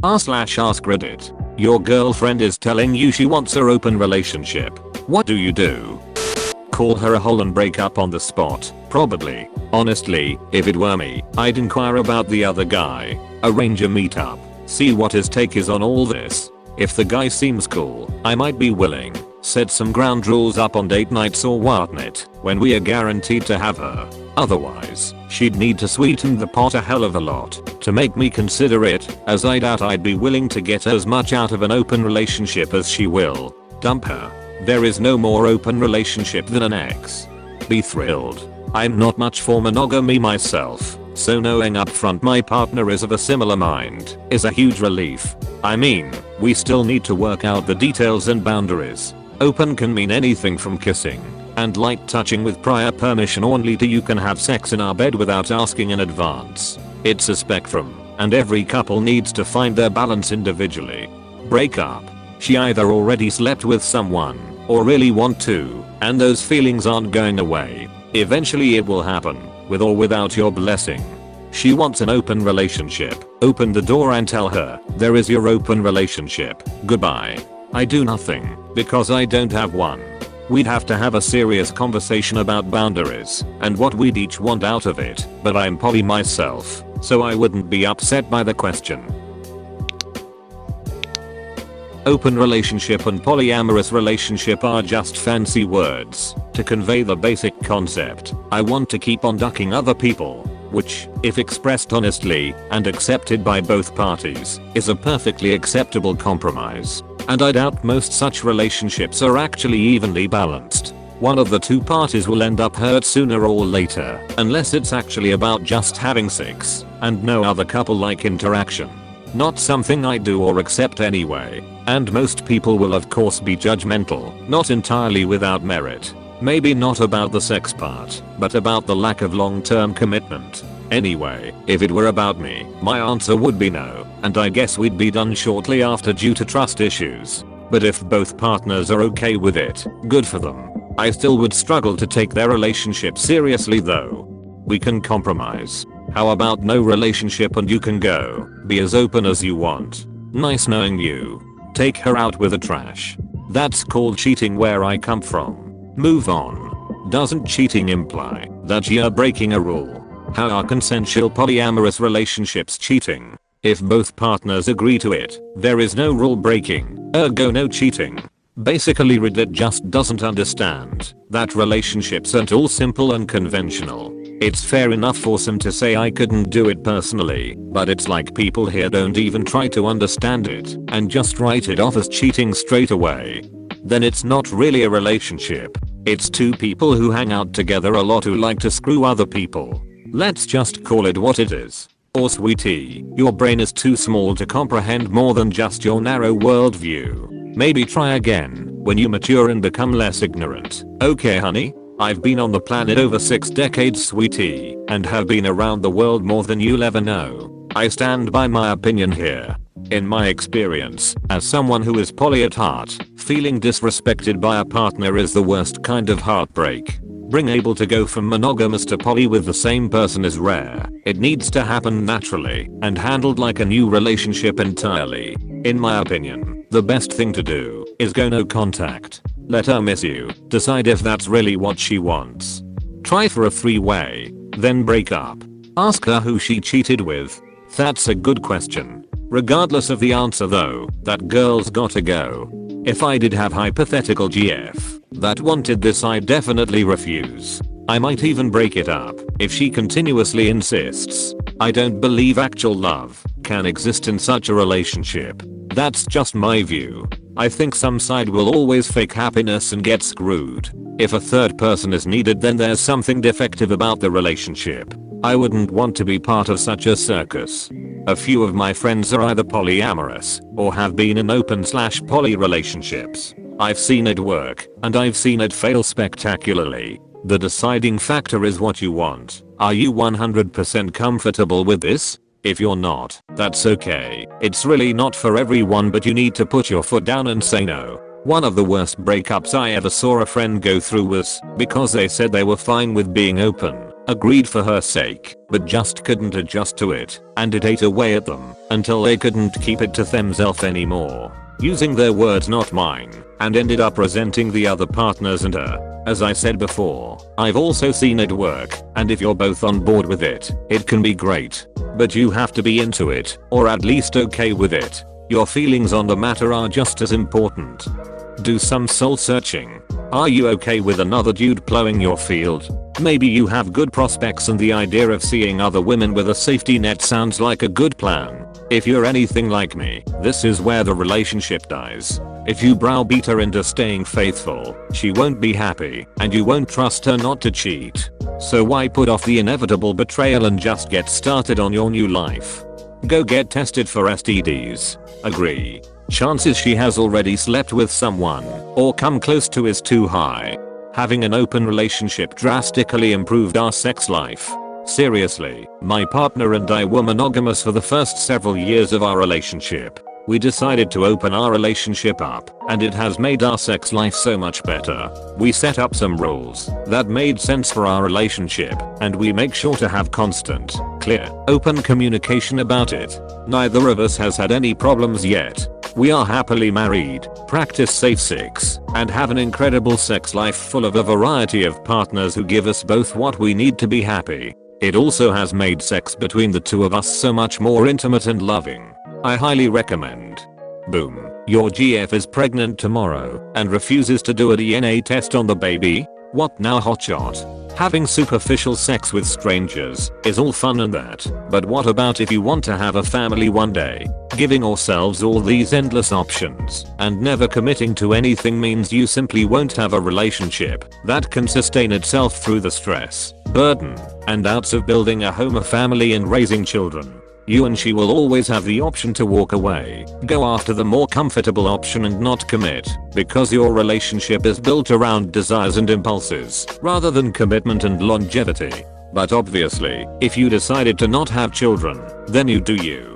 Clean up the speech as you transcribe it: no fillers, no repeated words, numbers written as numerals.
r/AskReddit. Your girlfriend is telling you she wants an open relationship. What do you do? Call her a hole and break up on the spot? Probably. Honestly, if it were me, I'd inquire about the other guy. Arrange a meetup. See what his take is on all this. If the guy seems cool, I might be willing. Set some ground rules up on date nights or whatnot when we are guaranteed to have her. Otherwise, she'd need to sweeten the pot a hell of a lot to make me consider it, as I doubt I'd be willing to get as much out of an open relationship as she will. Dump her. There is no more open relationship than an ex. Be thrilled. I'm not much for monogamy myself, so knowing upfront my partner is of a similar mind is a huge relief. I mean, we still need to work out the details and boundaries. Open can mean anything from kissing and light touching with prior permission only to you can have sex in our bed without asking in advance. It's a spectrum, and every couple needs to find their balance individually. Break up. She either already slept with someone or really want to, and those feelings aren't going away. Eventually it will happen, with or without your blessing. She wants an open relationship. Open the door and tell her, there is your open relationship. Goodbye. I do nothing, because I don't have one. We'd have to have a serious conversation about boundaries and what we'd each want out of it, but I'm poly myself, so I wouldn't be upset by the question. Open relationship and polyamorous relationship are just fancy words to convey the basic concept. I want to keep on ducking other people, which, if expressed honestly and accepted by both parties, is a perfectly acceptable compromise. And I doubt most such relationships are actually evenly balanced. One of the two parties will end up hurt sooner or later, unless it's actually about just having sex and no other couple-like interaction. Not something I do or accept anyway. And most people will of course be judgmental, not entirely without merit. Maybe not about the sex part, but about the lack of long-term commitment. Anyway, if it were about me, my answer would be no, and I guess we'd be done shortly after due to trust issues. But if both partners are okay with it, good for them. I still would struggle to take their relationship seriously though. We can compromise. How about no relationship and you can go? Be as open as you want. Nice knowing you. Take her out with the trash. That's called cheating where I come from. Move on. Doesn't cheating imply that you're breaking a rule? How are consensual polyamorous relationships cheating? If both partners agree to it, there is no rule breaking, ergo no cheating. Basically Reddit just doesn't understand that relationships aren't all simple and conventional. It's fair enough for some to say I couldn't do it personally, but it's like people here don't even try to understand it and just write it off as cheating straight away. Then it's not really a relationship. It's two people who hang out together a lot who like to screw other people. Let's just call it what it is. Or sweetie, your brain is too small to comprehend more than just your narrow worldview. Maybe try again when you mature and become less ignorant. Okay honey? I've been on the planet over 6 decades sweetie, and have been around the world more than you'll ever know. I stand by my opinion here. In my experience, as someone who is poly at heart, feeling disrespected by a partner is the worst kind of heartbreak. Being able to go from monogamous to poly with the same person is rare. It needs to happen naturally and handled like a new relationship entirely. In my opinion, the best thing to do is go no contact. Let her miss you. Decide if that's really what she wants. Try for a 3-way, then break up. Ask her who she cheated with. That's a good question. Regardless of the answer though, that girl's gotta go. If I did have hypothetical GF that wanted this, I'd definitely refuse. I might even break it up if she continuously insists. I don't believe actual love can exist in such a relationship. That's just my view. I think some side will always fake happiness and get screwed. If a third person is needed, then there's something defective about the relationship. I wouldn't want to be part of such a circus. A few of my friends are either polyamorous or have been in open/poly relationships. I've seen it work, and I've seen it fail spectacularly. The deciding factor is what you want. Are you 100% comfortable with this? If you're not, that's okay. It's really not for everyone, but you need to put your foot down and say no. One of the worst breakups I ever saw a friend go through was because they said they were fine with being open, agreed for her sake, but just couldn't adjust to it, and it ate away at them until they couldn't keep it to themselves anymore. Using their words, not mine, and ended up resenting the other partners and her. As I said before, I've also seen it work, and if you're both on board with it, it can be great. But you have to be into it, or at least okay with it. Your feelings on the matter are just as important. Do some soul searching. Are you okay with another dude plowing your field? Maybe you have good prospects and the idea of seeing other women with a safety net sounds like a good plan. If you're anything like me, this is where the relationship dies. If you browbeat her into staying faithful, she won't be happy, and you won't trust her not to cheat. So why put off the inevitable betrayal and just get started on your new life? Go get tested for STDs. Agree. Chances she has already slept with someone, or come close to, is too high. Having an open relationship drastically improved our sex life. Seriously, my partner and I were monogamous for the first several years of our relationship. We decided to open our relationship up, and it has made our sex life so much better. We set up some rules that made sense for our relationship, and we make sure to have constant, clear, open communication about it. Neither of us has had any problems yet. We are happily married, practice safe sex, and have an incredible sex life full of a variety of partners who give us both what we need to be happy. It also has made sex between the two of us so much more intimate and loving. I highly recommend. Boom. Your GF is pregnant tomorrow and refuses to do a DNA test on the baby? What now, hotshot? Having superficial sex with strangers is all fun and that, but what about if you want to have a family one day? Giving ourselves all these endless options and never committing to anything means you simply won't have a relationship that can sustain itself through the stress, burden, and outs of building a home, a family, and raising children. You and she will always have the option to walk away, go after the more comfortable option and not commit, because your relationship is built around desires and impulses, rather than commitment and longevity. But obviously, if you decided to not have children, then you do you.